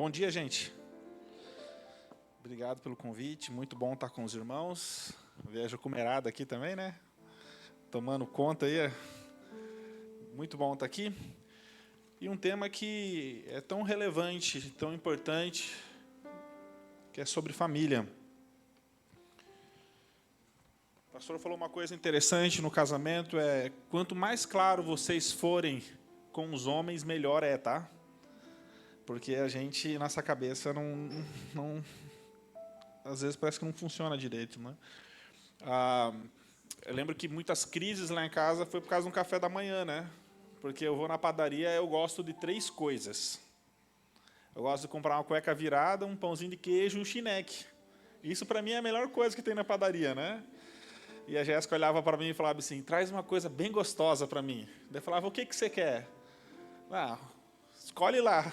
Bom dia, gente. Obrigado pelo convite. Muito bom estar com os irmãos. Vejo a cumerada aqui também, né? Tomando conta aí. Muito bom estar aqui. E um tema que é tão relevante, tão importante, que é sobre família. O pastor falou uma coisa interessante no casamento, quanto mais claro vocês forem com os homens, melhor é, tá? Porque a gente, nossa cabeça, não às vezes parece que não funciona direito, né? Eu lembro que muitas crises lá em casa foi por causa de um café da manhã, né? Porque eu vou na padaria, eu gosto de 3 coisas. Eu gosto de comprar uma cueca virada, um pãozinho de queijo e um chineque. Isso, para mim, é a melhor coisa que tem na padaria, né? E a Jéssica olhava para mim e falava assim, traz uma coisa bem gostosa para mim. Daí eu falava, o que você quer? Escolhe lá.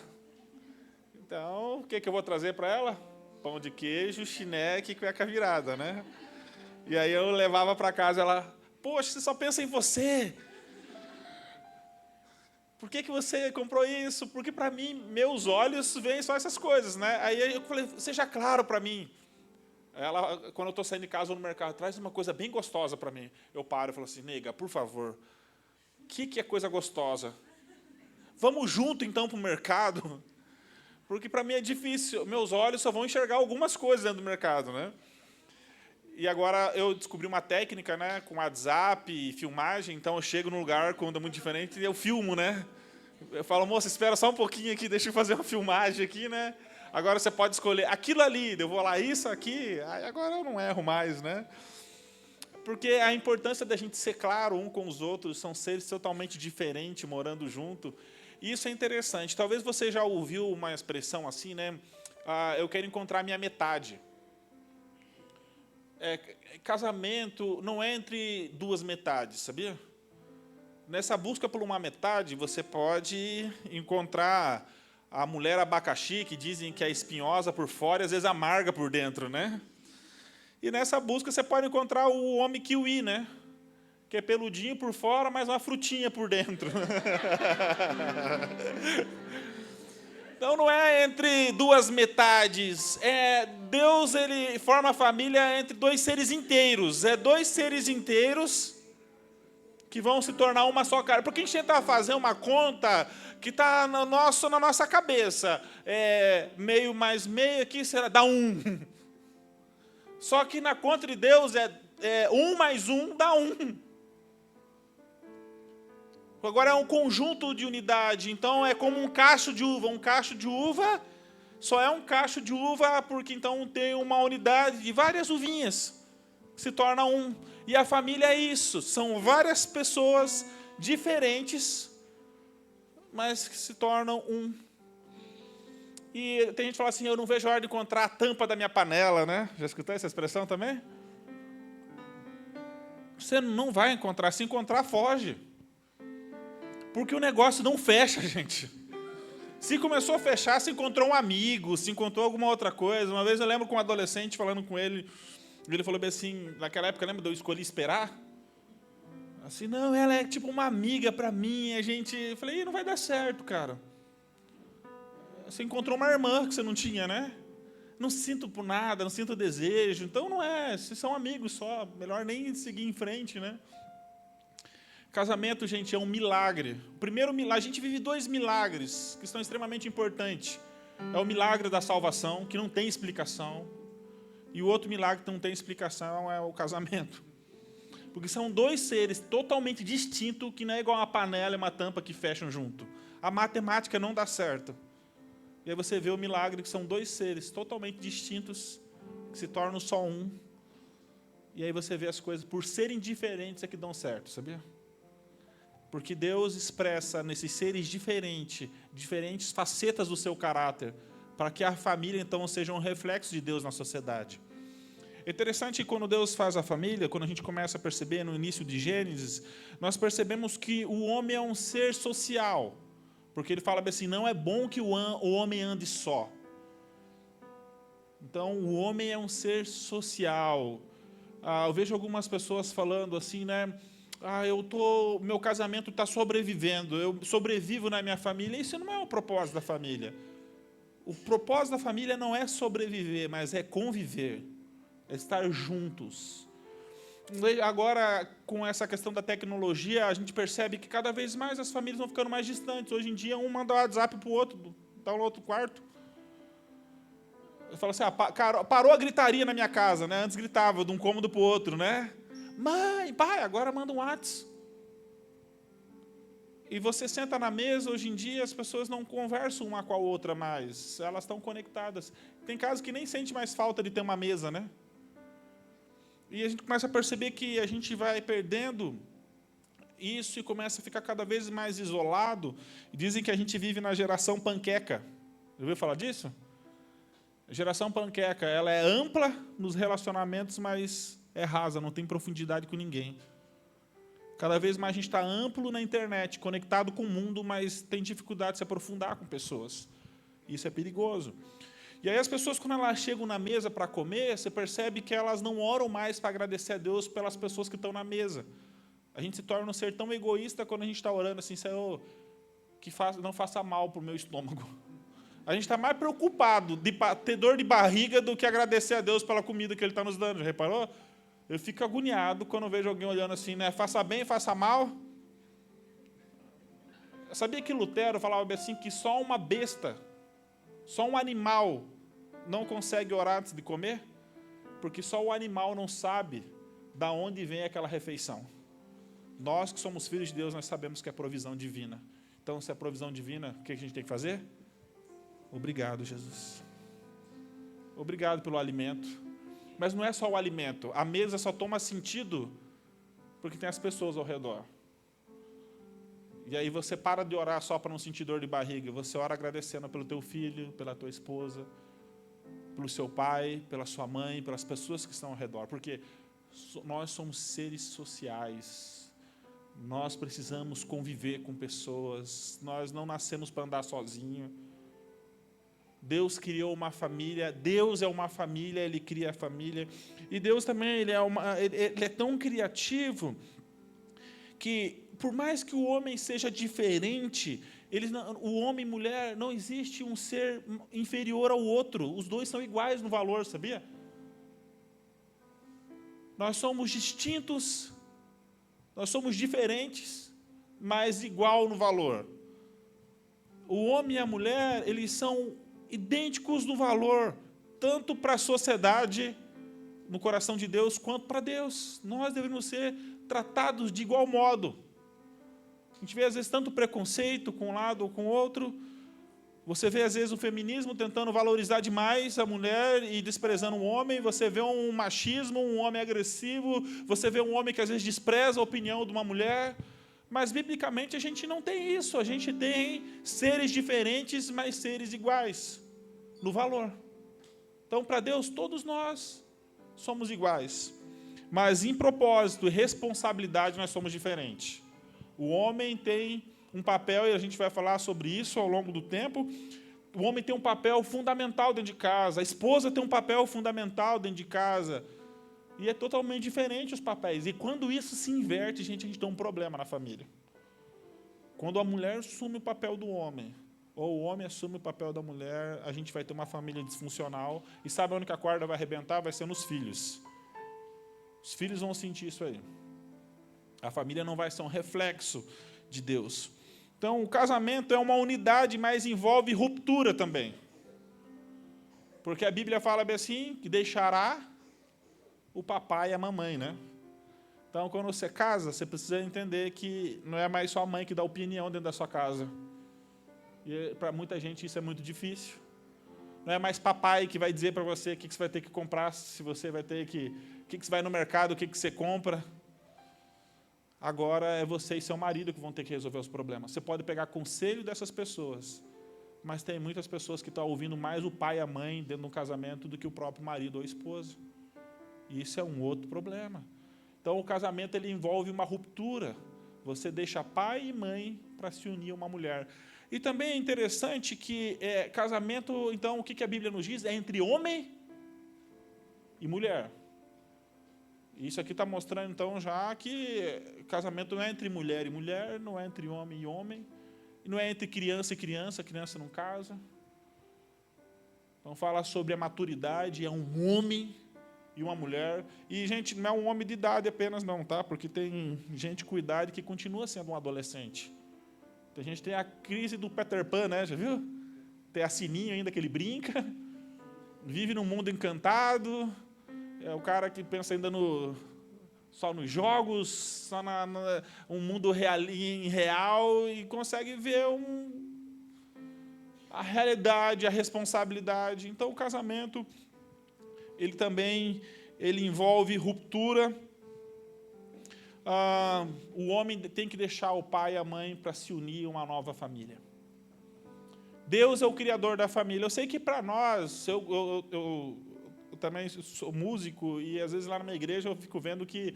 Então, o que eu vou trazer para ela? Pão de queijo, chineque e cueca virada, né? E aí eu levava para casa, ela, poxa, você só pensa em você. Por que você comprou isso? Porque para mim, meus olhos veem só essas coisas, né? Aí eu falei, seja claro para mim. Ela, quando eu estou saindo de casa ou no mercado, traz uma coisa bem gostosa para mim. Eu paro e falo assim, nega, por favor, o que é coisa gostosa? Vamos junto, então, para o mercado? Porque para mim é difícil. Meus olhos só vão enxergar algumas coisas dentro do mercado, né? E agora eu descobri uma técnica, né, com WhatsApp e filmagem, então eu chego num lugar quando é muito diferente e eu filmo, né? Eu falo, moça, espera só um pouquinho aqui, deixa eu fazer uma filmagem aqui, né? Agora você pode escolher aquilo ali, eu vou lá, isso aqui, aí agora eu não erro mais, né? Porque a importância da gente ser claro um com os outros, são seres totalmente diferentes, morando junto, e isso é interessante. Talvez você já ouviu uma expressão assim, né? Eu quero encontrar minha metade. Casamento não é entre 2 metades, sabia? Nessa busca por uma metade, você pode encontrar a mulher abacaxi, que dizem que é espinhosa por fora e às vezes amarga por dentro, né? E nessa busca você pode encontrar o homem kiwi, né? Que é peludinho por fora, mas uma frutinha por dentro. Então não é entre 2 metades. Deus ele forma a família entre 2 seres inteiros. 2 seres inteiros que vão se tornar uma só carne. Porque a gente tenta fazer uma conta que está na nossa cabeça. Meio mais meio aqui dá 1. Só que na conta de Deus 1 mais 1 dá 1. Agora é um conjunto de unidade, então é como um cacho de uva. Um cacho de uva só é um cacho de uva porque então tem uma unidade de várias uvinhas, que se torna um. E a família é isso, são várias pessoas diferentes, mas que se tornam um. E tem gente que fala assim, eu não vejo a hora de encontrar a tampa da minha panela, né? Já escutou essa expressão também? Você não vai encontrar, se encontrar, foge. Porque o negócio não fecha, gente. Se começou a fechar, se encontrou um amigo, se encontrou alguma outra coisa. Uma vez eu lembro com um adolescente falando com ele, ele falou bem assim, naquela época, lembra de eu escolhi esperar? Assim, não, ela é tipo uma amiga para mim, eu falei, não vai dar certo, cara. Você encontrou uma irmã que você não tinha, né? Não sinto por nada, não sinto desejo. Então não é, vocês são amigos só, melhor nem seguir em frente, né? Casamento, gente, é um milagre. O primeiro milagre, a gente vive 2 milagres que são extremamente importantes. É o milagre da salvação, que não tem explicação. E o outro milagre que não tem explicação é o casamento. Porque são 2 seres totalmente distintos, que não é igual uma panela e uma tampa que fecham junto. A matemática não dá certo. E aí você vê o milagre que são 2 seres totalmente distintos, que se tornam só um. E aí você vê as coisas, por serem diferentes, é que dão certo, sabia? Porque Deus expressa nesses seres diferentes facetas do seu caráter, para que a família, então, seja um reflexo de Deus na sociedade. É interessante que quando Deus faz a família, quando a gente começa a perceber no início de Gênesis, nós percebemos que o homem é um ser social. Porque ele fala assim, não é bom que o homem ande só. Então, o homem é um ser social. Eu vejo algumas pessoas falando assim, né? Meu casamento está sobrevivendo, eu sobrevivo na minha família. Isso não é o propósito da família. O propósito da família não é sobreviver, mas é conviver, é estar juntos. Agora, com essa questão da tecnologia, a gente percebe que cada vez mais as famílias vão ficando mais distantes. Hoje em dia, um manda um WhatsApp para o outro, está no outro quarto. Eu falo assim, parou a gritaria na minha casa, né? Antes gritava de um cômodo para o outro, né? Mãe, pai, agora manda um WhatsApp. E você senta na mesa, hoje em dia as pessoas não conversam uma com a outra mais, elas estão conectadas. Tem casos que nem sente mais falta de ter uma mesa, né? E a gente começa a perceber que a gente vai perdendo isso e começa a ficar cada vez mais isolado. Dizem que a gente vive na geração panqueca. Já ouviu falar disso? A geração panqueca, ela é ampla nos relacionamentos, mas é rasa, não tem profundidade com ninguém. Cada vez mais a gente está amplo na internet, conectado com o mundo, mas tem dificuldade de se aprofundar com pessoas. Isso é perigoso. E aí as pessoas, quando elas chegam na mesa para comer, você percebe que elas não oram mais para agradecer a Deus pelas pessoas que estão na mesa. A gente se torna um ser tão egoísta quando a gente está orando assim, Senhor, que não faça mal para o meu estômago. A gente está mais preocupado de ter dor de barriga do que agradecer a Deus pela comida que Ele está nos dando. Já reparou? Eu fico agoniado quando vejo alguém olhando assim, né? Faça bem, faça mal. Eu sabia que Lutero falava assim que só uma besta, só um animal não consegue orar antes de comer? Porque só o animal não sabe da onde vem aquela refeição. Nós que somos filhos de Deus, nós sabemos que é provisão divina. Então, se é provisão divina, o que a gente tem que fazer? Obrigado, Jesus. Obrigado pelo alimento. Mas não é só o alimento. A mesa só toma sentido porque tem as pessoas ao redor. E aí você para de orar só para não sentir dor de barriga. Você ora agradecendo pelo teu filho, pela tua esposa, pelo seu pai, pela sua mãe, pelas pessoas que estão ao redor. Porque nós somos seres sociais. Nós precisamos conviver com pessoas. Nós não nascemos para andar sozinho. Deus criou uma família, Deus é uma família, Ele cria a família. E Deus também ele é tão criativo que, por mais que o homem seja diferente, o homem e mulher, não existe um ser inferior ao outro. Os dois são iguais no valor, sabia? Nós somos distintos, nós somos diferentes, mas igual no valor. O homem e a mulher, eles são idênticos no valor, tanto para a sociedade, no coração de Deus, quanto para Deus. Nós devemos ser tratados de igual modo. A gente vê, às vezes, tanto preconceito com um lado ou com o outro. Você vê, às vezes, o feminismo tentando valorizar demais a mulher e desprezando o homem. Você vê um machismo, um homem agressivo. Você vê um homem que, às vezes, despreza a opinião de uma mulher. Mas, biblicamente, a gente não tem isso. A gente tem seres diferentes, mas seres iguais no valor. Então, para Deus, todos nós somos iguais. Mas, em propósito e responsabilidade, nós somos diferentes. O homem tem um papel, e a gente vai falar sobre isso ao longo do tempo. O homem tem um papel fundamental dentro de casa. A esposa tem um papel fundamental dentro de casa. E é totalmente diferente os papéis. E quando isso se inverte, gente, a gente tem um problema na família. Quando a mulher assume o papel do homem, ou o homem assume o papel da mulher, a gente vai ter uma família disfuncional. E sabe onde que a corda vai arrebentar? Vai ser nos filhos. Os filhos vão sentir isso aí. A família não vai ser um reflexo de Deus. Então, o casamento é uma unidade, mas envolve ruptura também. Porque a Bíblia fala bem assim, que deixará o papai e a mamãe, né? Então, quando você casa, você precisa entender que não é mais só a mãe que dá opinião dentro da sua casa. E para muita gente isso é muito difícil. Não é mais papai que vai dizer para você o que você vai ter que comprar, se você vai ter que... O que você vai no mercado, o que você compra. Agora é você e seu marido que vão ter que resolver os problemas. Você pode pegar conselho dessas pessoas, mas tem muitas pessoas que estão ouvindo mais o pai e a mãe dentro de um casamento do que o próprio marido ou esposa. E isso é um outro problema. Então, o casamento ele envolve uma ruptura. Você deixa pai e mãe para se unir a uma mulher. E também é interessante que casamento, então, o que a Bíblia nos diz? É entre homem e mulher. Isso aqui está mostrando, então, já que casamento não é entre mulher e mulher, não é entre homem e homem, e não é entre criança e criança não casa. Então fala sobre a maturidade, é um homem e uma mulher. E, gente, não é um homem de idade apenas não, tá? Porque tem gente com idade que continua sendo um adolescente. A gente tem a crise do Peter Pan, né? Já viu? Tem a Sininho ainda que ele brinca. Vive num mundo encantado. É o cara que pensa ainda só nos jogos, só um mundo real e consegue ver a realidade, a responsabilidade. Então, o casamento, ele também envolve ruptura. O homem tem que deixar o pai e a mãe para se unir a uma nova família. Deus é o criador da família. Eu sei que para nós, eu também sou músico e às vezes lá na minha igreja eu fico vendo que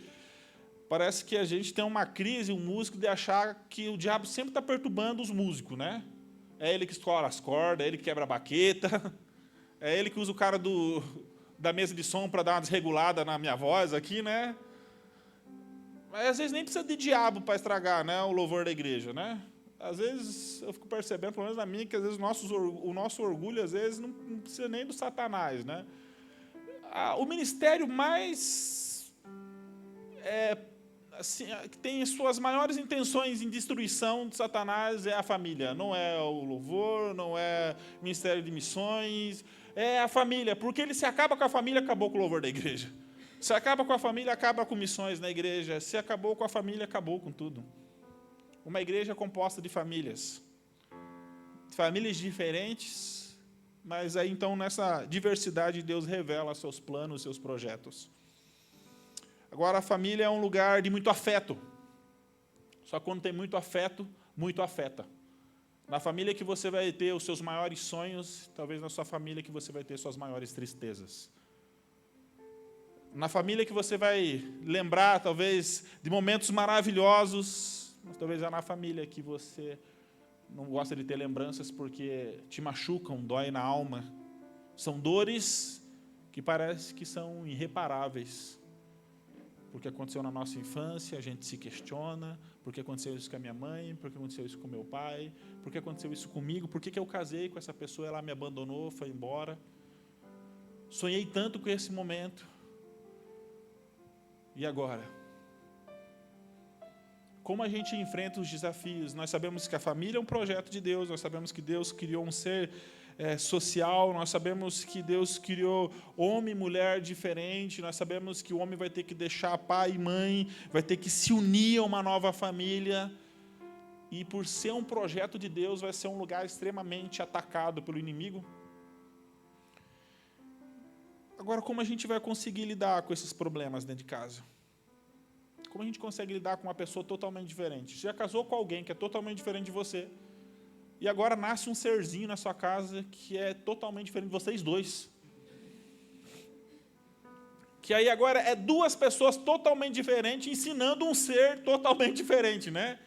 parece que a gente tem uma crise, um músico, de achar que o diabo sempre está perturbando os músicos, né? É ele que estoura as cordas, é ele que quebra a baqueta, é ele que usa o cara da mesa de som para dar uma desregulada na minha voz aqui, né? Mas às vezes nem precisa de diabo para estragar, né, o louvor da igreja, né? Às vezes eu fico percebendo, pelo menos na minha, que às vezes o nosso orgulho às vezes não precisa nem do Satanás, né? O ministério mais assim, que tem suas maiores intenções em destruição de Satanás é a família. Não é o louvor, não é o ministério de missões, é a família. Porque ele se acaba com a família, acabou com o louvor da igreja. Se acaba com a família, acaba com missões na igreja. Se acabou com a família, acabou com tudo. Uma igreja composta de famílias diferentes, mas aí então nessa diversidade Deus revela seus planos, seus projetos. Agora, a família é um lugar de muito afeto. Só que quando tem muito afeto, muito afeta. Na família que você vai ter os seus maiores sonhos, talvez na sua família que você vai ter suas maiores tristezas. Na família que você vai lembrar, talvez, de momentos maravilhosos, mas talvez é na família que você não gosta de ter lembranças porque te machucam, dói na alma. São dores que parece que são irreparáveis. Porque aconteceu na nossa infância, a gente se questiona, por que aconteceu isso com a minha mãe, por que aconteceu isso com o meu pai, por que aconteceu isso comigo, por que eu casei com essa pessoa, ela me abandonou, foi embora. Sonhei tanto com esse momento. E agora? Como a gente enfrenta os desafios? Nós sabemos que a família é um projeto de Deus, nós sabemos que Deus criou um ser social, nós sabemos que Deus criou homem e mulher diferente, nós sabemos que o homem vai ter que deixar pai e mãe, vai ter que se unir a uma nova família, e por ser um projeto de Deus, vai ser um lugar extremamente atacado pelo inimigo. Agora, como a gente vai conseguir lidar com esses problemas dentro de casa? Como a gente consegue lidar com uma pessoa totalmente diferente? Você já casou com alguém que é totalmente diferente de você, e agora nasce um serzinho na sua casa que é totalmente diferente de vocês dois. Que aí agora é duas pessoas totalmente diferentes ensinando um ser totalmente diferente, né?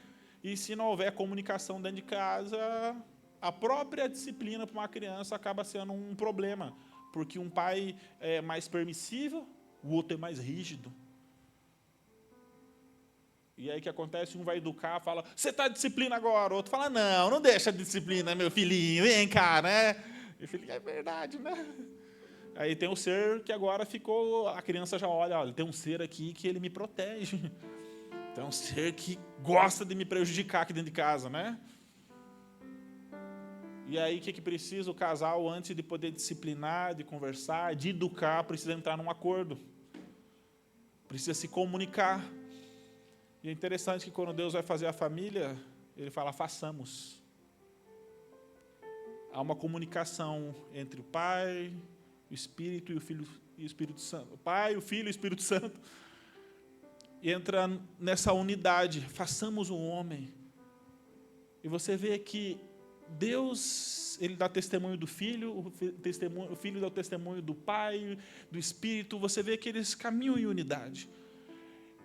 E se não houver comunicação dentro de casa, a própria disciplina para uma criança acaba sendo um problema. Porque um pai é mais permissivo, o outro é mais rígido. E aí o que acontece? Um vai educar, fala, você está de disciplina agora. O outro fala, não deixa de disciplina, meu filhinho, vem cá, né? E o filhinho, é verdade, né? Aí tem o ser que agora ficou, a criança já olha, tem um ser aqui que ele me protege. Tem um ser que gosta de me prejudicar aqui dentro de casa, né? E aí o que precisa? O casal, antes de poder disciplinar, de conversar, de educar, precisa entrar num acordo. Precisa se comunicar. E é interessante que quando Deus vai fazer a família, Ele fala, façamos. Há uma comunicação entre o Pai, o Espírito e o Filho e o Espírito Santo. O Pai, o Filho e o Espírito Santo. E entra nessa unidade, façamos um homem. E você vê que Deus, Ele dá testemunho do Filho, o Filho dá o testemunho do Pai, do Espírito. Você vê que eles caminham em unidade.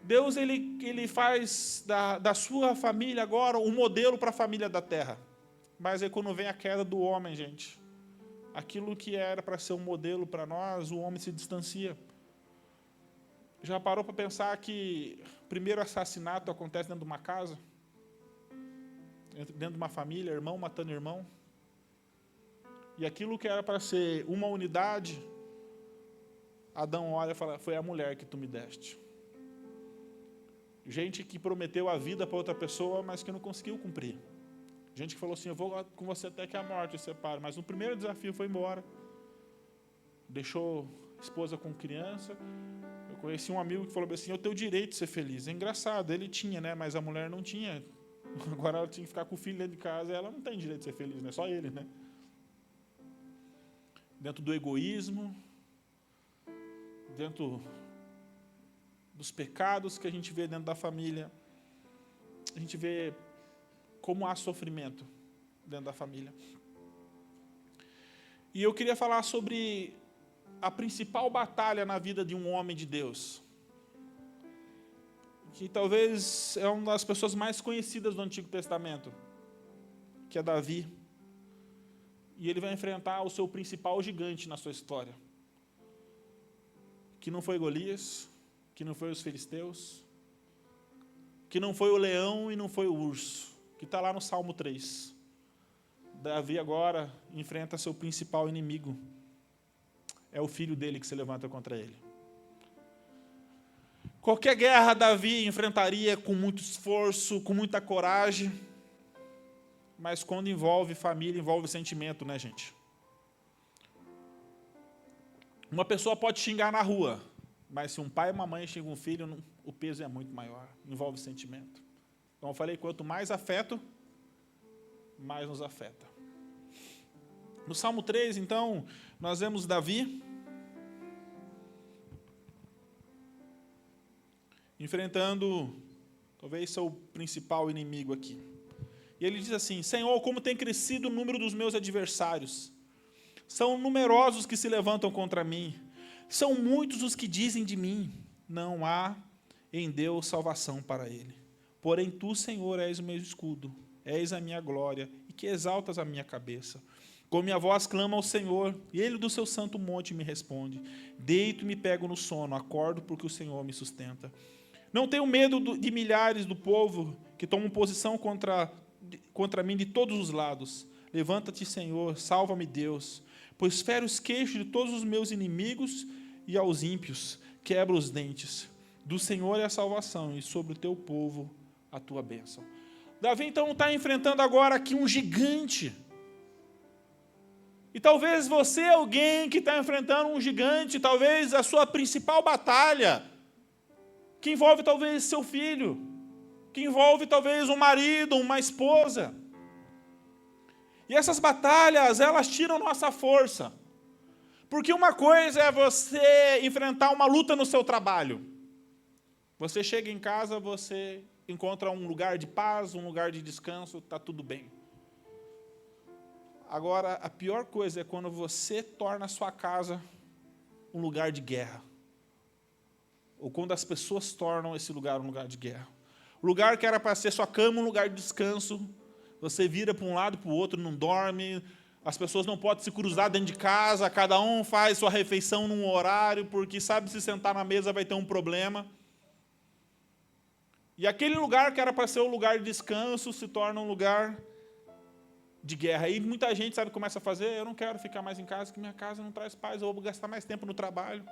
Deus, ele faz da sua família agora um modelo para a família da terra. Mas aí quando vem a queda do homem, gente, aquilo que era para ser um modelo para nós, o homem se distancia. Já parou para pensar que o primeiro assassinato acontece dentro de uma casa? Dentro de uma família, irmão matando irmão? E aquilo que era para ser uma unidade, Adão olha e fala, foi a mulher que tu me deste. Gente que prometeu a vida para outra pessoa, mas que não conseguiu cumprir. Gente que falou assim, eu vou com você até que a morte separe. Mas no primeiro desafio foi embora. Deixou a esposa com criança. Eu conheci um amigo que falou assim, eu tenho o direito de ser feliz. É engraçado, ele tinha, né? Mas a mulher não tinha. Agora ela tinha que ficar com o filho dentro de casa, ela não tem direito de ser feliz, né? Só ele, né? Dentro do egoísmo, dentro dos pecados que a gente vê dentro da família, a gente vê como há sofrimento dentro da família. E eu queria falar sobre a principal batalha na vida de um homem de Deus, que talvez é uma das pessoas mais conhecidas do Antigo Testamento, que é Davi. E ele vai enfrentar o seu principal gigante na sua história, que não foi Golias, que não foi os filisteus, que não foi o leão e não foi o urso, que está lá no Salmo 3. Davi agora enfrenta seu principal inimigo. É o filho dele que se levanta contra ele. Qualquer guerra Davi enfrentaria com muito esforço, com muita coragem, mas quando envolve família, envolve sentimento, né, gente? Uma pessoa pode xingar na rua, mas se um pai e uma mãe xingam um filho, o peso é muito maior, envolve sentimento. Então eu falei, quanto mais afeto, mais nos afeta. No Salmo 3, então, nós vemos Davi enfrentando, talvez, seu principal inimigo aqui. E ele diz assim, Senhor, como tem crescido o número dos meus adversários. São numerosos que se levantam contra mim. São muitos os que dizem de mim, não há em Deus salvação para ele. Porém, tu, Senhor, és o meu escudo, és a minha glória, e que exaltas a minha cabeça. Com minha voz clamo ao Senhor, e ele do seu santo monte me responde. Deito e me pego no sono, acordo porque o Senhor me sustenta. Não tenho medo de milhares do povo que tomam posição contra mim de todos os lados. Levanta-te, Senhor, salva-me, Deus, pois fere os queixos de todos os meus inimigos e aos ímpios quebra os dentes. Do Senhor é a salvação e sobre o teu povo a tua bênção. Davi, então, está enfrentando agora aqui um gigante. E talvez você é alguém que está enfrentando um gigante, talvez a sua principal batalha, que envolve talvez seu filho, que envolve talvez um marido, uma esposa. E essas batalhas, elas tiram nossa força. Porque uma coisa é você enfrentar uma luta no seu trabalho. Você chega em casa, você encontra um lugar de paz, um lugar de descanso, está tudo bem. Agora, a pior coisa é quando você torna a sua casa um lugar de guerra. Ou quando as pessoas tornam esse lugar um lugar de guerra. O lugar que era para ser sua cama, um lugar de descanso, você vira para um lado, para o outro, não dorme, as pessoas não podem se cruzar dentro de casa, cada um faz sua refeição num horário, porque sabe se sentar na mesa vai ter um problema. E aquele lugar que era para ser um lugar de descanso se torna um lugar de guerra. E muita gente, sabe, começa a fazer, eu não quero ficar mais em casa, que minha casa não traz paz, eu vou gastar mais tempo no trabalho,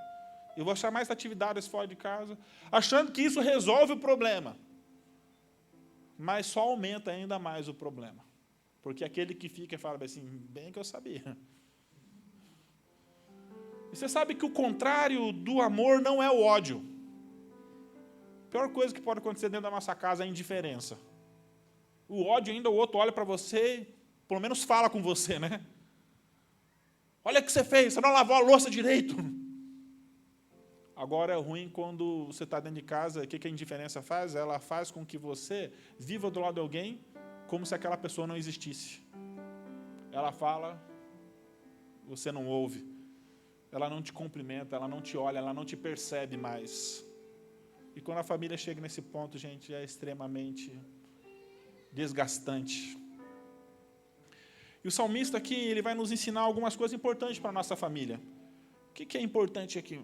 eu vou achar mais atividades fora de casa, achando que isso resolve o problema. Mas só aumenta ainda mais o problema. Porque aquele que fica e fala assim, bem que eu sabia. E você sabe que o contrário do amor não é o ódio. A pior coisa que pode acontecer dentro da nossa casa é a indiferença. O ódio ainda, o outro olha para você, pelo menos fala com você, né? Olha o que você fez, você não lavou a louça direito. Agora é ruim quando você está dentro de casa, o que a indiferença faz? Ela faz com que você viva do lado de alguém como se aquela pessoa não existisse. Ela fala, você não ouve. Ela não te cumprimenta, ela não te olha, ela não te percebe mais. E quando a família chega nesse ponto, gente, é extremamente desgastante. E o salmista aqui, ele vai nos ensinar algumas coisas importantes para a nossa família. O que é importante aqui?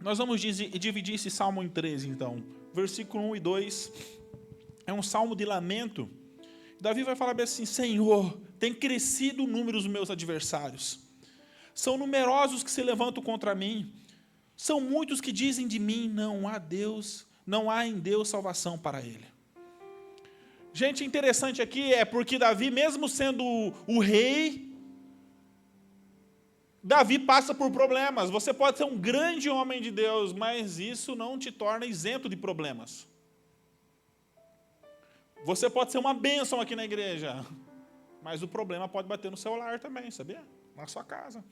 Nós vamos dividir esse salmo em 3, então. Versículo 1 e 2 é um salmo de lamento. Davi vai falar bem assim, Senhor, tem crescido o número dos meus adversários. São numerosos que se levantam contra mim. São muitos que dizem de mim, não há em Deus salvação para ele. Gente, interessante aqui é porque Davi, mesmo sendo o rei, Davi passa por problemas. Você pode ser um grande homem de Deus, mas isso não te torna isento de problemas. Você pode ser uma bênção aqui na igreja, mas o problema pode bater no seu lar também, sabia? Na sua casa.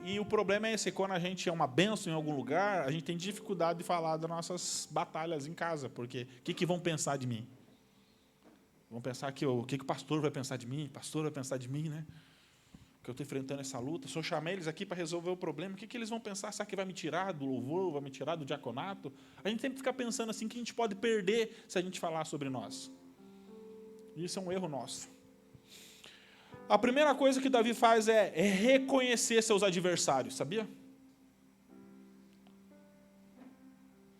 E o problema é esse, quando a gente é uma bênção em algum lugar, a gente tem dificuldade de falar das nossas batalhas em casa, porque o que vão pensar de mim? Vão pensar que o que o pastor vai pensar de mim? O pastor vai pensar de mim, né? Que eu estou enfrentando essa luta. Se eu chamar eles aqui para resolver o problema, o que eles vão pensar? Será que vai me tirar do louvor? Vai me tirar do diaconato? A gente sempre fica pensando assim que a gente pode perder se a gente falar sobre nós. Isso é um erro nosso. A primeira coisa que Davi faz é reconhecer seus adversários, sabia?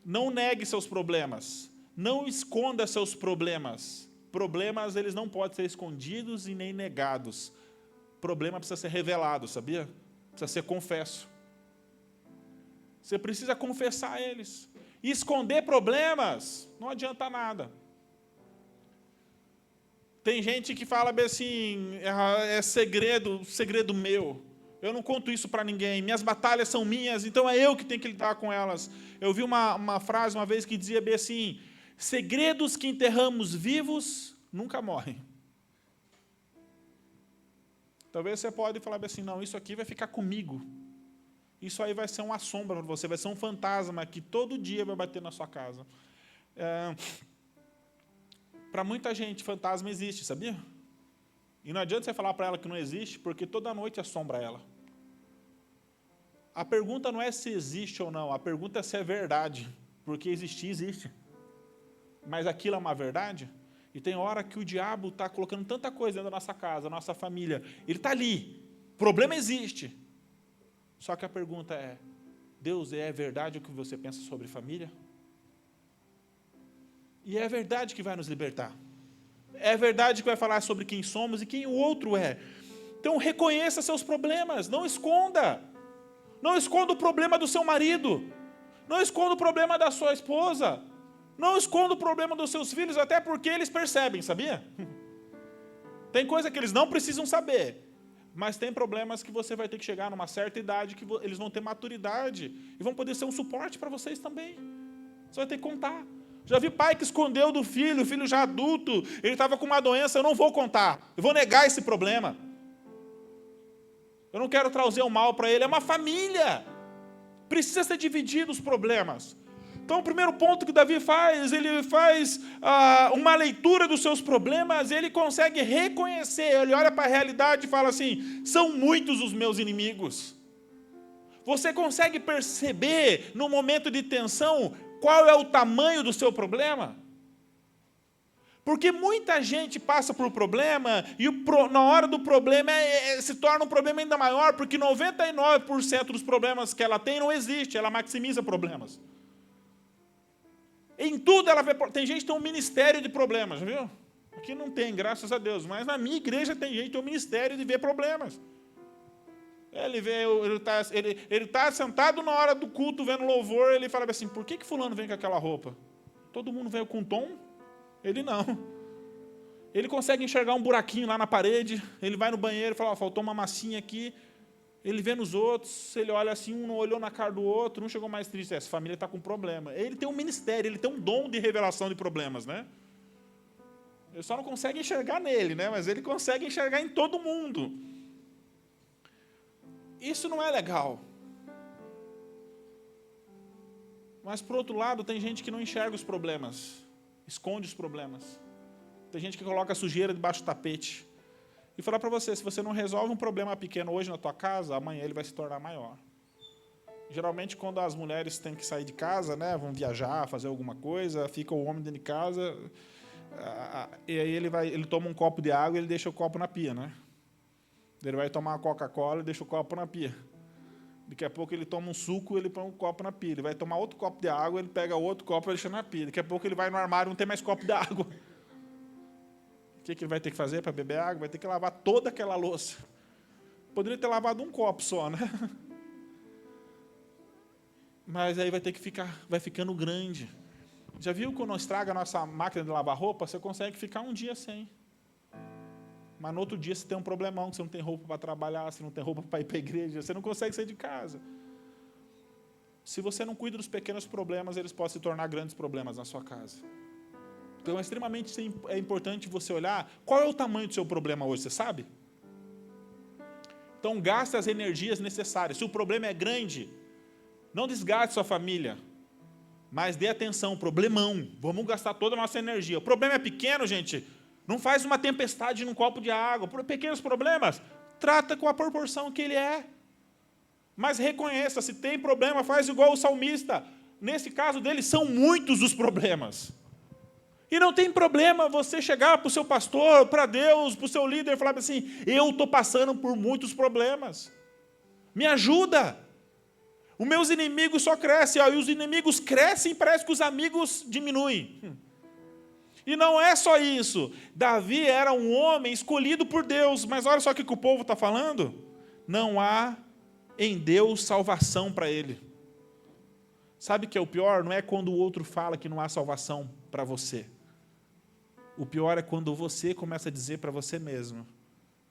Não negue seus problemas. Não esconda seus problemas. Problemas, eles não podem ser escondidos e nem negados. Problema precisa ser revelado, sabia? Precisa ser confesso. Você precisa confessar eles. E esconder problemas não adianta nada. Tem gente que fala bem assim, é segredo meu. Eu não conto isso para ninguém. Minhas batalhas são minhas, então é eu que tenho que lidar com elas. Eu vi uma frase uma vez que dizia bem assim, segredos que enterramos vivos nunca morrem. Talvez você pode falar bem assim, não, isso aqui vai ficar comigo. Isso aí vai ser uma sombra para você, vai ser um fantasma que todo dia vai bater na sua casa. Para muita gente, fantasma existe, sabia? E não adianta você falar para ela que não existe, porque toda noite assombra ela. A pergunta não é se existe ou não, a pergunta é se é verdade. Porque existir, existe. Mas aquilo é uma verdade? E tem hora que o diabo está colocando tanta coisa dentro da nossa casa, da nossa família. Ele está ali. O problema existe. Só que a pergunta é, Deus, é verdade o que você pensa sobre família? E é verdade que vai nos libertar. É verdade que vai falar sobre quem somos e quem o outro é. Então reconheça seus problemas, não esconda. Não esconda o problema do seu marido. Não esconda o problema da sua esposa. Não esconda o problema dos seus filhos, até porque eles percebem, sabia? Tem coisa que eles não precisam saber. Mas tem problemas que você vai ter que chegar numa certa idade, que eles vão ter maturidade e vão poder ser um suporte para vocês também. Você vai ter que contar. Já vi pai que escondeu do filho, o filho já adulto, ele estava com uma doença, eu não vou contar, eu vou negar esse problema. Eu não quero trazer o mal para ele, é uma família. Precisa ser dividido os problemas. Então, o primeiro ponto que Davi faz, ele faz uma leitura dos seus problemas, ele consegue reconhecer, ele olha para a realidade e fala assim, são muitos os meus inimigos. Você consegue perceber, no momento de tensão, qual é o tamanho do seu problema? Porque muita gente passa por problema e na hora do problema se torna um problema ainda maior, porque 99% dos problemas que ela tem não existe, ela maximiza problemas. Em tudo ela vê. Tem gente que tem um ministério de problemas, viu? Aqui não tem, graças a Deus, mas na minha igreja tem gente que tem um ministério de ver problemas. Ele está sentado na hora do culto, vendo louvor, ele fala assim, por que fulano vem com aquela roupa? Todo mundo veio com tom? Ele não. Ele consegue enxergar um buraquinho lá na parede, ele vai no banheiro e fala, faltou uma massinha aqui. Ele vê nos outros, ele olha assim, um não olhou na cara do outro, um chegou mais triste, essa família está com problema. Ele tem um ministério, ele tem um dom de revelação de problemas, né? Ele só não consegue enxergar nele, né? Mas ele consegue enxergar em todo mundo. Isso não é legal. Mas, por outro lado, tem gente que não enxerga os problemas, esconde os problemas. Tem gente que coloca a sujeira debaixo do tapete. E falar para você, se você não resolve um problema pequeno hoje na tua casa, amanhã ele vai se tornar maior. Geralmente, quando as mulheres têm que sair de casa, né, vão viajar, fazer alguma coisa, fica o homem dentro de casa, e aí ele toma um copo de água e ele deixa o copo na pia, né? Ele vai tomar uma Coca-Cola e deixa o copo na pia. Daqui a pouco ele toma um suco e ele põe um copo na pia. Ele vai tomar outro copo de água, ele pega outro copo e deixa na pia. Daqui a pouco ele vai no armário e não tem mais copo de água. que ele vai ter que fazer para beber água? Vai ter que lavar toda aquela louça. Poderia ter lavado um copo só, né? Mas aí vai ficando grande. Já viu quando estraga a nossa máquina de lavar roupa? Você consegue ficar um dia sem. Mas no outro dia você tem um problemão, que você não tem roupa para trabalhar, você não tem roupa para ir para a igreja, você não consegue sair de casa. Se você não cuida dos pequenos problemas, eles podem se tornar grandes problemas na sua casa. Então é extremamente importante você olhar qual é o tamanho do seu problema hoje, você sabe? Então gaste as energias necessárias. Se o problema é grande, não desgaste sua família, mas dê atenção, problemão, vamos gastar toda a nossa energia. O problema é pequeno, gente, não faz uma tempestade num copo de água. Por pequenos problemas, trata com a proporção que ele é. Mas reconheça, se tem problema, faz igual o salmista. Nesse caso dele, são muitos os problemas. E não tem problema você chegar para o seu pastor, para Deus, para o seu líder, e falar assim, eu estou passando por muitos problemas. Me ajuda. Os meus inimigos só crescem, e os inimigos crescem, parece que os amigos diminuem. E não é só isso. Davi era um homem escolhido por Deus, mas olha só o que o povo está falando. Não há em Deus salvação para ele. Sabe o que é o pior? Não é quando o outro fala que não há salvação para você. O pior é quando você começa a dizer para você mesmo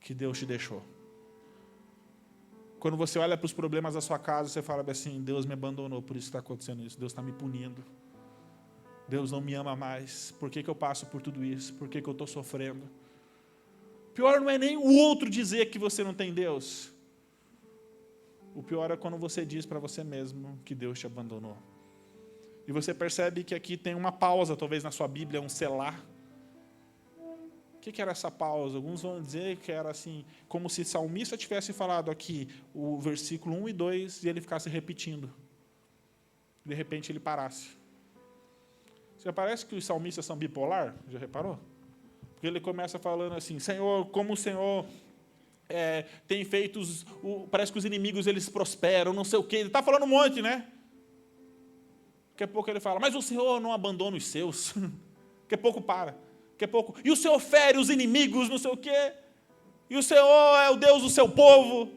que Deus te deixou. Quando você olha para os problemas da sua casa, você fala assim, Deus me abandonou, por isso está acontecendo isso. Deus está me punindo. Deus não me ama mais. Por que eu passo por tudo isso? Por que eu estou sofrendo? O pior não é nem o outro dizer que você não tem Deus. O pior é quando você diz para você mesmo que Deus te abandonou. E você percebe que aqui tem uma pausa, talvez na sua Bíblia, um selar. O que era essa pausa? Alguns vão dizer que era assim, como se o salmista tivesse falado aqui, o versículo 1 e 2, e ele ficasse repetindo. De repente ele parasse. Você parece que os salmistas são bipolar? Já reparou? Porque ele começa falando assim, Senhor, como o Senhor tem feito, parece que os inimigos eles prosperam, não sei o quê. Ele está falando um monte, né? Daqui a pouco ele fala, mas o Senhor não abandona os seus. Daqui a pouco para. Daqui a pouco, e o Senhor fere os inimigos, não sei o quê. E o Senhor é o Deus do seu povo.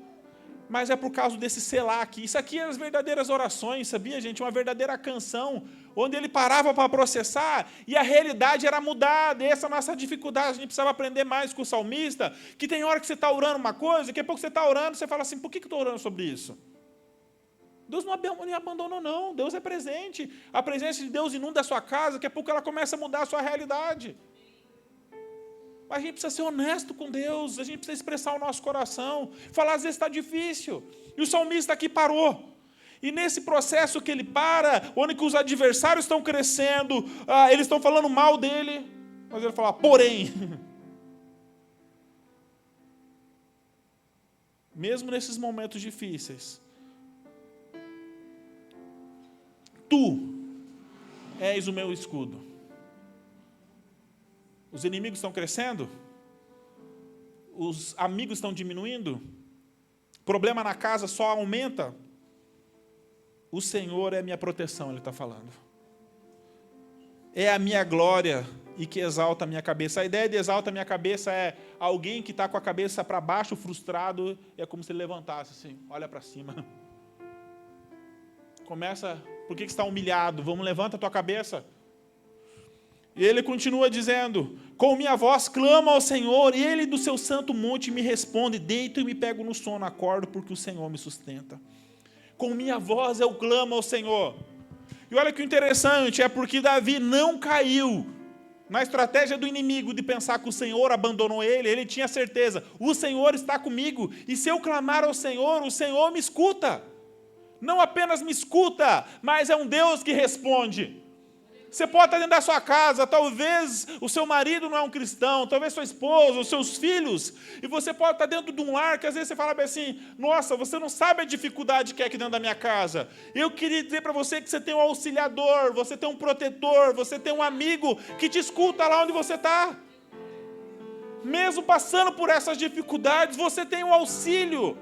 Mas é por causa desse selar aqui. Isso aqui é as verdadeiras orações, sabia, gente? Uma verdadeira canção, onde ele parava para processar e a realidade era mudada. E essa é a nossa dificuldade. A gente precisava aprender mais com o salmista, que tem hora que você está orando uma coisa, daqui a pouco você está orando, você fala assim, por que eu estou orando sobre isso? Deus não me abandonou, não. Deus é presente. A presença de Deus inunda a sua casa, daqui a pouco ela começa a mudar a sua realidade. Mas a gente precisa ser honesto com Deus, a gente precisa expressar o nosso coração, falar às vezes está difícil. E o salmista aqui parou. E nesse processo que ele para, onde que os adversários estão crescendo, eles estão falando mal dele, mas ele fala, porém, mesmo nesses momentos difíceis, tu és o meu escudo. Os inimigos estão crescendo? Os amigos estão diminuindo? O problema na casa só aumenta? O Senhor é minha proteção, ele está falando. É a minha glória e que exalta a minha cabeça. A ideia de exalta a minha cabeça é alguém que está com a cabeça para baixo, frustrado, é como se ele levantasse assim, olha para cima. Começa, por que você está humilhado? Vamos, levanta a tua cabeça. E ele continua dizendo, com minha voz clamo ao Senhor, e ele do seu santo monte me responde, deito e me pego no sono, acordo porque o Senhor me sustenta. Com minha voz eu clamo ao Senhor. E olha que interessante, é porque Davi não caiu na estratégia do inimigo de pensar que o Senhor abandonou ele. Ele tinha certeza, o Senhor está comigo, e se eu clamar ao Senhor, o Senhor me escuta. Não apenas me escuta, mas é um Deus que responde. Você pode estar dentro da sua casa, talvez o seu marido não é um cristão, talvez sua esposa, os seus filhos, e você pode estar dentro de um lar que às vezes você fala assim, nossa, você não sabe a dificuldade que é aqui dentro da minha casa. Eu queria dizer para você que você tem um auxiliador, você tem um protetor, você tem um amigo que te escuta lá onde você está. Mesmo passando por essas dificuldades, você tem um auxílio.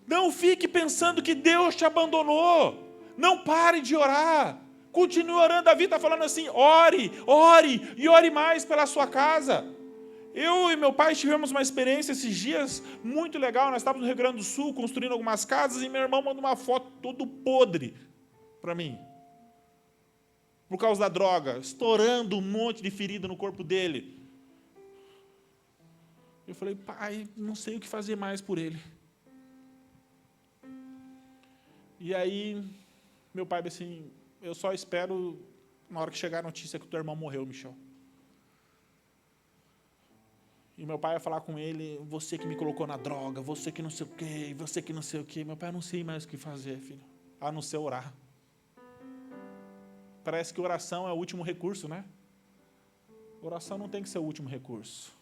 Não fique pensando que Deus te abandonou. Não pare de orar. Continue orando. Davi está falando assim, ore, ore e ore mais pela sua casa. Eu e meu pai tivemos uma experiência esses dias muito legal. Nós estávamos no Rio Grande do Sul construindo algumas casas e meu irmão mandou uma foto todo podre para mim. Por causa da droga, estourando um monte de ferida no corpo dele. Eu falei, pai, não sei o que fazer mais por ele. E aí, meu pai disse assim, eu só espero na hora que chegar a notícia que o teu irmão morreu, Michel. E meu pai ia falar com ele, você que me colocou na droga, você que não sei o quê, você que não sei o quê. Meu pai, eu não sei mais o que fazer, filho, a não ser orar. Parece que oração é o último recurso, né? Oração não tem que ser o último recurso.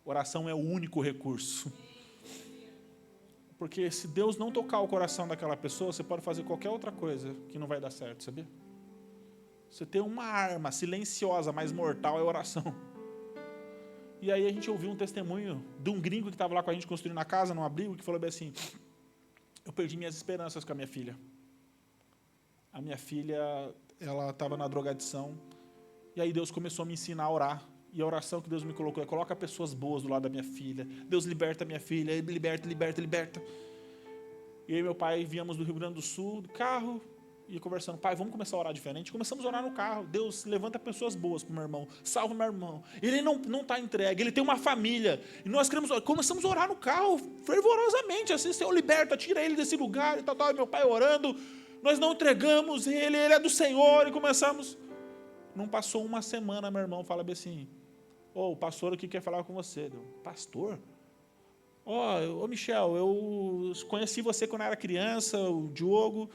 Oração é o único recurso. Porque se Deus não tocar o coração daquela pessoa, você pode fazer qualquer outra coisa que não vai dar certo, sabia? Você tem uma arma silenciosa, mas mortal, é oração. E aí a gente ouviu um testemunho de um gringo que estava lá com a gente construindo a casa, num abrigo, que falou bem assim, eu perdi minhas esperanças com a minha filha. A minha filha, ela estava na drogadição, e aí Deus começou a me ensinar a orar. E a oração que Deus me colocou é, coloca pessoas boas do lado da minha filha. Deus liberta a minha filha, liberta, liberta, liberta. E aí meu pai, viemos do Rio Grande do Sul, do carro, e conversando, pai, vamos começar a orar diferente. Começamos a orar no carro. Deus levanta pessoas boas para o meu irmão, salva o meu irmão. Ele não está entregue, ele tem uma família. E nós começamos a orar no carro, fervorosamente, assim, Senhor, liberta, tira ele desse lugar e tal, tal. E meu pai orando, nós não entregamos ele é do Senhor, e começamos. Não passou uma semana, meu irmão fala bem assim, o pastor aqui quer falar com você. Pastor? Ô Michel, eu conheci você quando eu era criança, o Diogo,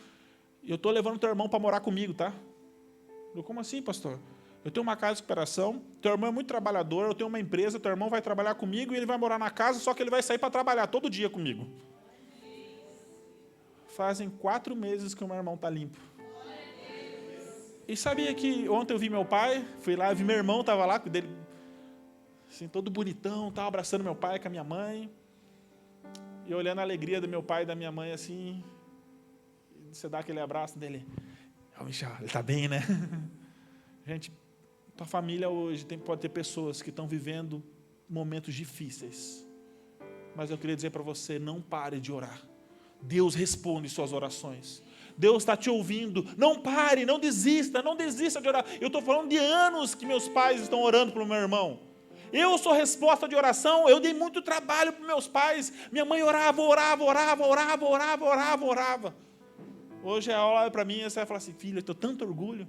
e eu estou levando teu irmão para morar comigo, tá? Eu, como assim, pastor? Eu tenho uma casa de recuperação, teu irmão é muito trabalhador, eu tenho uma empresa, teu irmão vai trabalhar comigo e ele vai morar na casa, só que ele vai sair para trabalhar todo dia comigo. Fazem 4 meses que o meu irmão está limpo. E sabia que ontem eu vi meu pai, fui lá, vi meu irmão, estava lá, dele, assim, todo bonitão, tava abraçando meu pai com a minha mãe, e olhando a alegria do meu pai e da minha mãe, assim, você dá aquele abraço dele, Michel, ele está bem, né? Gente, tua família hoje pode ter pessoas que estão vivendo momentos difíceis, mas eu queria dizer para você, não pare de orar. Deus responde suas orações. Deus está te ouvindo. Não pare, não desista de orar. Eu estou falando de anos que meus pais estão orando para o meu irmão. Eu sou resposta de oração, eu dei muito trabalho para meus pais. Minha mãe orava. Hoje ela olha para mim e você vai falar assim, filho, eu tenho tanto orgulho.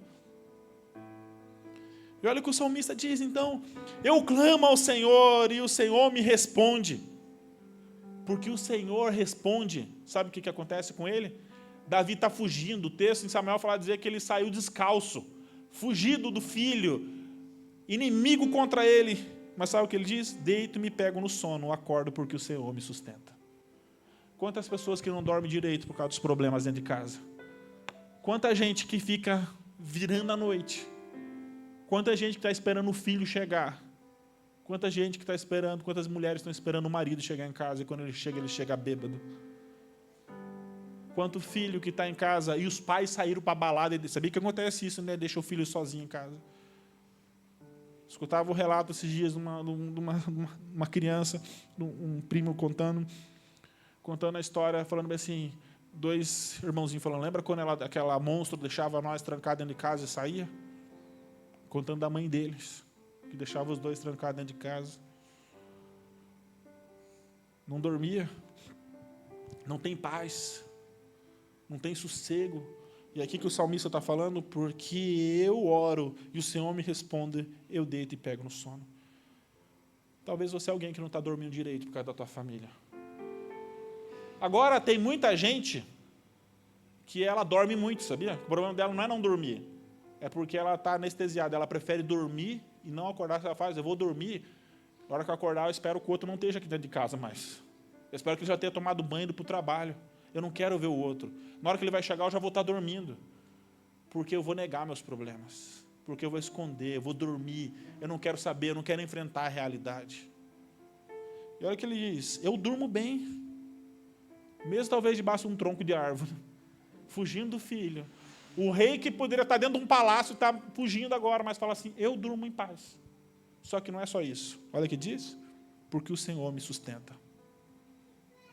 E olha o que o salmista diz, então, eu clamo ao Senhor e o Senhor me responde. Porque o Senhor responde. Sabe o que acontece com ele? Davi está fugindo. O texto em Samuel fala dizer que ele saiu descalço, fugido do filho, inimigo contra ele. Mas sabe o que ele diz? Deito e me pego no sono, acordo porque o Senhor me sustenta. Quantas pessoas que não dormem direito por causa dos problemas dentro de casa? Quanta gente que fica virando à noite? Quanta gente que está esperando o filho chegar? Quanta gente que está esperando, quantas mulheres estão esperando o marido chegar em casa e quando ele chega bêbado? Quanto filho que está em casa e os pais saíram para a balada. Sabia que acontece isso, né? Deixa o filho sozinho em casa. Escutava o relato esses dias de uma criança, um primo contando a história, falando bem assim, 2 irmãozinhos falando, lembra quando aquela monstro deixava nós trancados dentro de casa e saía? Contando da mãe deles, que deixava os 2 trancados dentro de casa. Não dormia, não tem paz, não tem sossego. E aqui que o salmista está falando, porque eu oro e o Senhor me responde, eu deito e pego no sono. Talvez você é alguém que não está dormindo direito por causa da tua família. Agora, tem muita gente que ela dorme muito, sabia? O problema dela não é não dormir, é porque ela está anestesiada, ela prefere dormir e não acordar. Ela faz, eu vou dormir, na hora que eu acordar eu espero que o outro não esteja aqui dentro de casa mais. Eu espero que ele já tenha tomado banho e ido para o trabalho. Eu não quero ver o outro. Na hora que ele vai chegar, eu já vou estar dormindo. Porque eu vou negar meus problemas. Porque eu vou esconder, eu vou dormir. Eu não quero saber, eu não quero enfrentar a realidade. E olha o que ele diz, eu durmo bem. Mesmo talvez debaixo de um tronco de árvore. Fugindo do filho. O rei que poderia estar dentro de um palácio está fugindo agora, mas fala assim, eu durmo em paz. Só que não é só isso. Olha o que diz. Porque o Senhor me sustenta.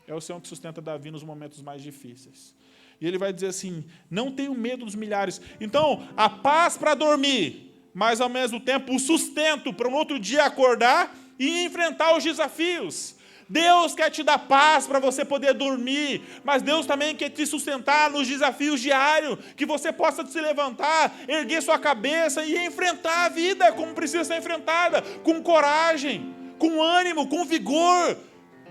É o Senhor que sustenta Davi nos momentos mais difíceis. E ele vai dizer assim, não tenho medo dos milhares. Então, a paz para dormir, mas ao mesmo tempo o sustento para no outro dia acordar e enfrentar os desafios. Deus quer te dar paz para você poder dormir, mas Deus também quer te sustentar nos desafios diários, que você possa se levantar, erguer sua cabeça e enfrentar a vida como precisa ser enfrentada, com coragem, com ânimo, com vigor.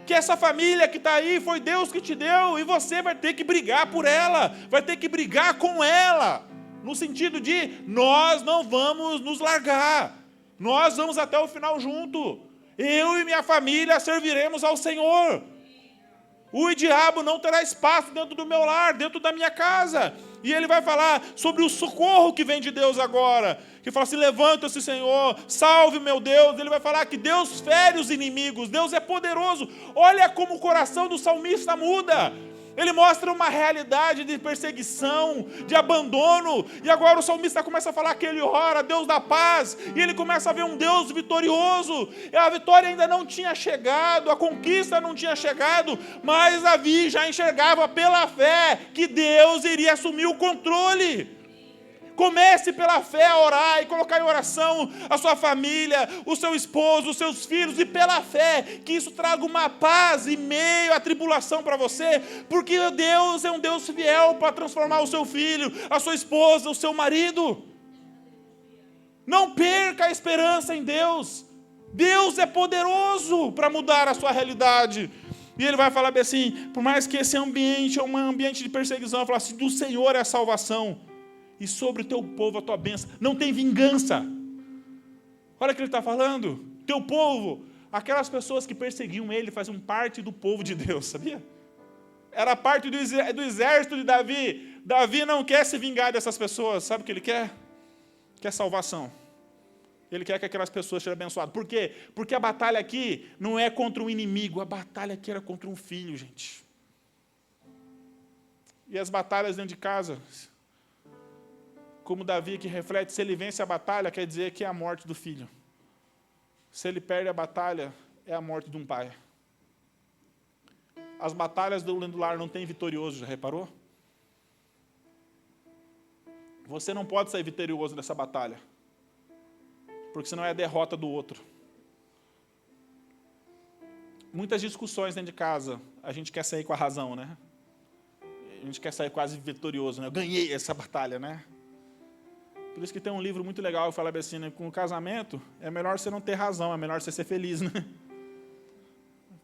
Que essa família que está aí foi Deus que te deu e você vai ter que brigar por ela, vai ter que brigar com ela, no sentido de nós não vamos nos largar, nós vamos até o final junto. Eu e minha família serviremos ao Senhor. O diabo não terá espaço dentro do meu lar, dentro da minha casa. E ele vai falar sobre o socorro que vem de Deus agora. Que fala assim, levanta-se, Senhor, salve meu Deus. Ele vai falar que Deus fere os inimigos, Deus é poderoso. Olha como o coração do salmista muda. Ele mostra uma realidade de perseguição, de abandono. E agora o salmista começa a falar que ele ora, Deus da paz. E ele começa a ver um Deus vitorioso. E a vitória ainda não tinha chegado, a conquista não tinha chegado. Mas Davi já enxergava pela fé que Deus iria assumir o controle. Comece pela fé a orar e colocar em oração a sua família, o seu esposo, os seus filhos, e pela fé, que isso traga uma paz em meio à tribulação para você, porque Deus é um Deus fiel para transformar o seu filho, a sua esposa, o seu marido. Não perca a esperança em Deus. Deus é poderoso para mudar a sua realidade. E ele vai falar bem assim, por mais que esse ambiente é um ambiente de perseguição, ele fala assim, do Senhor é a salvação. E sobre o teu povo a tua bênção. Não tem vingança. Olha o que ele está falando. Teu povo, aquelas pessoas que perseguiam ele, faziam parte do povo de Deus, sabia? Era parte do exército de Davi. Davi não quer se vingar dessas pessoas. Sabe o que ele quer? Quer salvação. Ele quer que aquelas pessoas sejam abençoadas. Por quê? Porque a batalha aqui não é contra um inimigo. A batalha aqui era contra um filho, gente. E as batalhas dentro de casa... Como Davi que reflete, se ele vence a batalha, quer dizer que é a morte do filho. Se ele perde a batalha, é a morte de um pai. As batalhas do lar não tem vitorioso, já reparou? Você não pode sair vitorioso dessa batalha, porque senão é a derrota do outro. Muitas discussões dentro de casa, a gente quer sair com a razão, né? A gente quer sair quase vitorioso, né? Eu ganhei essa batalha, né? Por isso que tem um livro muito legal que fala assim, né? Com o casamento, é melhor você não ter razão, é melhor você ser feliz, né?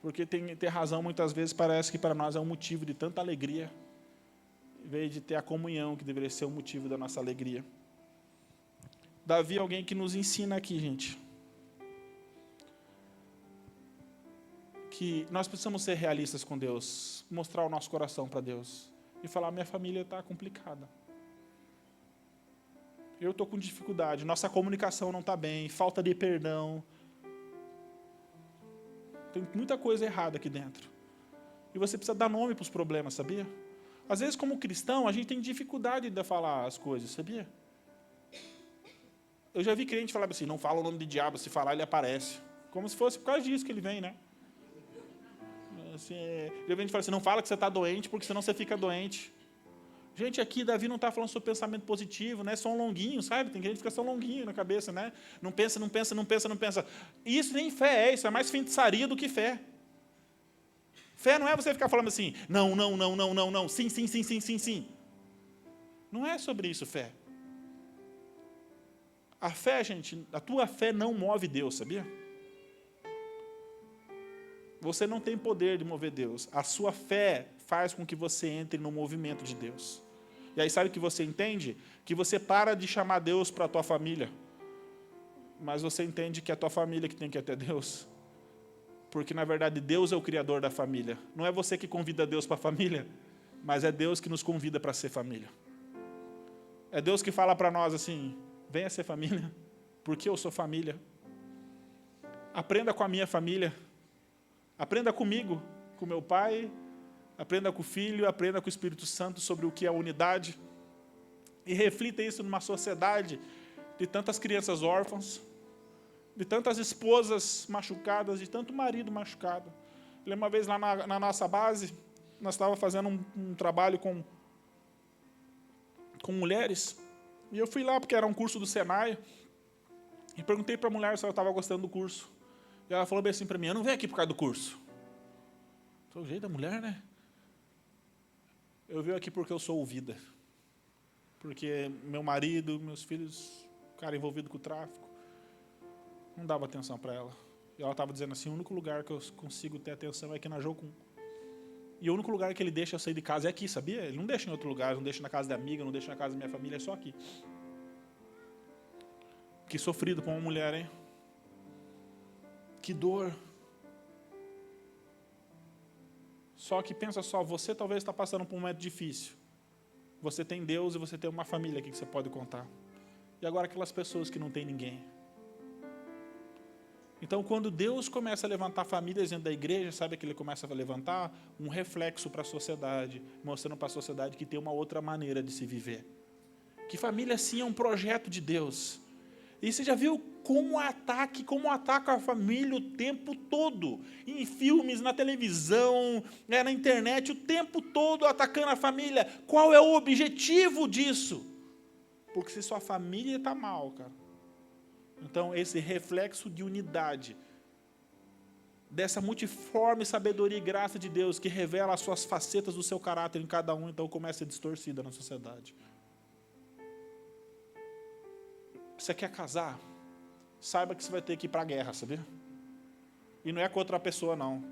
Porque ter razão muitas vezes parece que para nós é um motivo de tanta alegria, em vez de ter a comunhão, que deveria ser o motivo da nossa alegria. Davi é alguém que nos ensina aqui, gente, que nós precisamos ser realistas com Deus, mostrar o nosso coração para Deus e falar, minha família está complicada. Eu estou com dificuldade, nossa comunicação não está bem, falta de perdão. Tem muita coisa errada aqui dentro. E você precisa dar nome para os problemas, sabia? Às vezes, como cristão, a gente tem dificuldade de falar as coisas, sabia? Eu já vi crente falar assim, não fala o nome de diabo, se falar ele aparece. Como se fosse por causa disso que ele vem, né? Assim, já vi gente falar assim, não fala que você está doente, porque senão você fica doente. Gente, aqui Davi não está falando sobre pensamento positivo, né? Só um longuinho, sabe? Tem gente que fica só um longuinho na cabeça, né? Não pensa, não pensa, não pensa, não pensa. Isso nem fé é, isso é mais feitiçaria do que fé. Fé não é você ficar falando assim, não, não, não, não, não, não, sim, sim, sim, sim, sim, sim. Não é sobre isso fé. A fé, gente, a tua fé não move Deus, sabia? Você não tem poder de mover Deus. A sua fé faz com que você entre no movimento de Deus. E aí sabe o que você entende? Que você para de chamar Deus para a tua família. Mas você entende que é a tua família que tem que ir até Deus. Porque, na verdade, Deus é o criador da família. Não é você que convida Deus para a família, mas é Deus que nos convida para ser família. É Deus que fala para nós assim, venha ser família, porque eu sou família. Aprenda com a minha família. Aprenda comigo, com meu pai, aprenda com o Filho, aprenda com o Espírito Santo sobre o que é a unidade. E reflita isso numa sociedade de tantas crianças órfãs, de tantas esposas machucadas, de tanto marido machucado. Eu lembro uma vez lá na nossa base, nós estávamos fazendo um trabalho com mulheres, e eu fui lá porque era um curso do Senai, e perguntei para a mulher se ela estava gostando do curso. E ela falou bem assim para mim: eu não venho aqui por causa do curso. Foi o jeito da mulher, né? Eu venho aqui porque eu sou ouvida. Porque meu marido, meus filhos ficaram envolvidos com o tráfico. Não dava atenção para ela. E ela estava dizendo assim: o único lugar que eu consigo ter atenção é aqui na Jocum. E o único lugar que ele deixa eu sair de casa é aqui, sabia? Ele não deixa em outro lugar, não deixa na casa da amiga, não deixa na casa da minha família, é só aqui. Que sofrido para uma mulher, hein? Que dor. Só que pensa só, você talvez está passando por um momento difícil. Você tem Deus e você tem uma família aqui que você pode contar. E agora aquelas pessoas que não tem ninguém. Então, quando Deus começa a levantar famílias dentro da igreja, sabe que Ele começa a levantar um reflexo para a sociedade, mostrando para a sociedade que tem uma outra maneira de se viver. Que família, sim, é um projeto de Deus. E você já viu como ataca a família o tempo todo? Em filmes, na televisão, na internet, o tempo todo atacando a família. Qual é o objetivo disso? Porque se sua família está mal, cara. Então, esse reflexo de unidade, dessa multiforme sabedoria e graça de Deus, que revela as suas facetas do seu caráter em cada um, então começa a ser distorcida na sociedade. Você quer casar? Saiba que você vai ter que ir para a guerra, sabia? E não é com outra pessoa, não.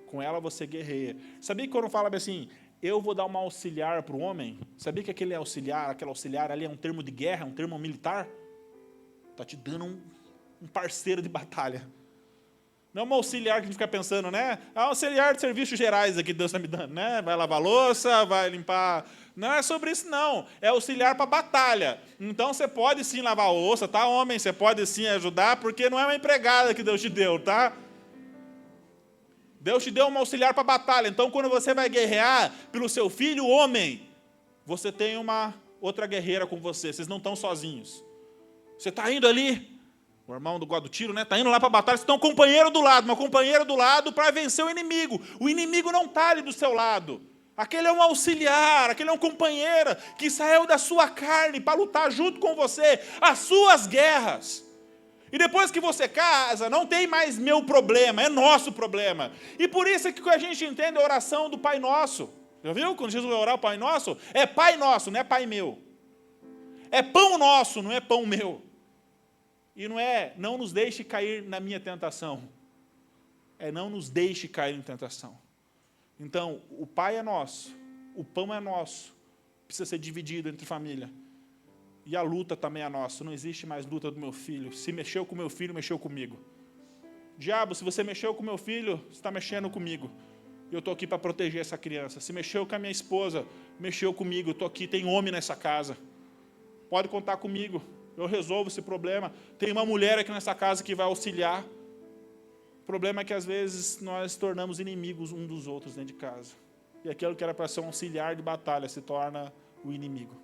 Com ela você guerreia. Sabia que quando fala assim, eu vou dar uma auxiliar para o homem? Sabia que aquele auxiliar, aquela auxiliar ali é um termo de guerra, um termo militar? Está te dando um parceiro de batalha. Não é uma auxiliar que a gente fica pensando, né? É um auxiliar de serviços gerais aqui que Deus está me dando, né? Vai lavar louça, vai limpar. Não é sobre isso, não. É auxiliar para batalha. Então, você pode sim lavar a louça, tá, homem? Você pode sim ajudar, porque não é uma empregada que Deus te deu, tá? Deus te deu uma auxiliar para batalha. Então, quando você vai guerrear pelo seu filho, homem, você tem uma outra guerreira com você. Vocês não estão sozinhos. Você está indo ali, o irmão do guarda do tiro, né? Está indo lá para a batalha, você tem um companheiro do lado, uma companheira do lado para vencer o inimigo. O inimigo não está ali do seu lado. Aquele é um auxiliar, aquele é um companheiro que saiu da sua carne para lutar junto com você as suas guerras. E depois que você casa, não tem mais meu problema, é nosso problema. E por isso é que a gente entende a oração do Pai Nosso. Já viu? Quando Jesus vai orar o Pai Nosso, é Pai Nosso, não é Pai meu. É pão nosso, não é pão meu. E não é, não nos deixe cair na minha tentação. É, não nos deixe cair em tentação. Então, o Pai é nosso, o pão é nosso, precisa ser dividido entre família. E a luta também é nossa, não existe mais luta do meu filho. Se mexeu com meu filho, mexeu comigo. Diabo, se você mexeu com meu filho, você está mexendo comigo. Eu estou aqui para proteger essa criança. Se mexeu com a minha esposa, mexeu comigo. Eu estou aqui, tem homem nessa casa. Pode contar comigo. Eu resolvo esse problema. Tem uma mulher aqui nessa casa que vai auxiliar. O problema é que, às vezes, nós tornamos inimigos um dos outros dentro de casa. E aquilo que era para ser um auxiliar de batalha se torna o inimigo.